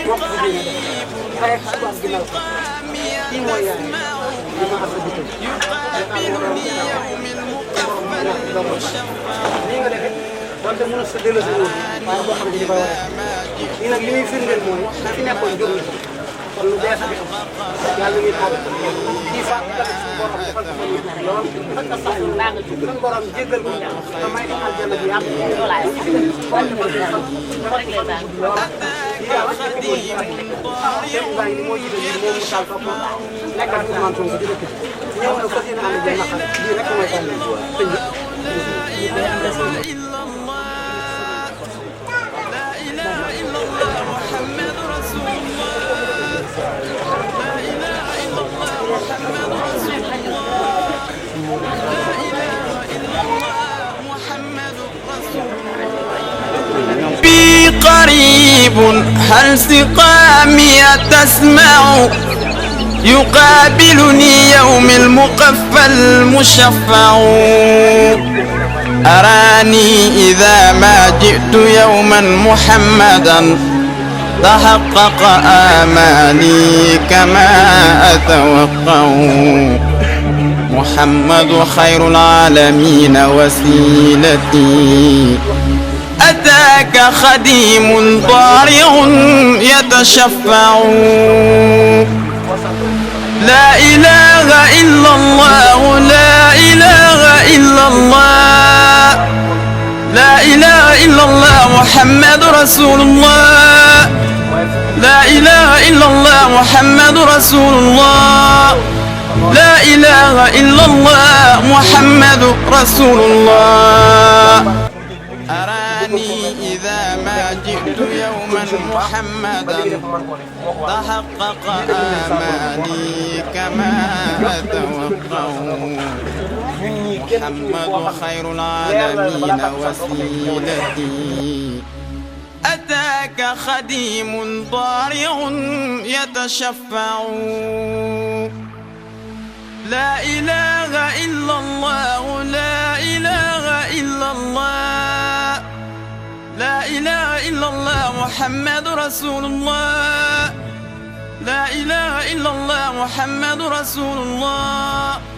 moo ko fa déglu xëy na suba ak ginnaaw kii mooy yaay li ma xam ne bii nii nga defee wante mën a sa delloo si wóor waaye boo xam ne dañu koy waree lii nag li muy firndeel mooy na fi nekkoon jóg na kon lu bees bi am yàlla ngi taal kii fa suñu borom defal ko lool defal ko sax suñu borom jéggal ko te may ko aljanna bi yàgg moo jiite lii moom mu taal topp nekkal Ousmane Sonko di dëkk ñëw na fas yéene ànd ak naqar lii rek mooy tànn tëj بي قريب هل سقامي تسمع يقابلني يوم المقفى المشفع أراني إذا ما جئت يوما محمدا تحقق آمالي كما أتوقع محمد خير العالمين وسيلتي أتاك خديم ضارع يتشفع لا إله إلا الله لا إله إلا الله لا إله إلا الله محمد رسول الله لا إله إلا الله محمد رسول الله لا إله إلا الله محمد رسول الله أراني إذا ما جئت يوما محمدا تحقق آمالي كما أتوقع محمد خير العالمين وسيلتي أتاك خديم ضارع يتشفع لا إله إلا الله لا إله إلا الله لا إله إلا الله محمد رسول الله لا إله إلا الله محمد رسول الله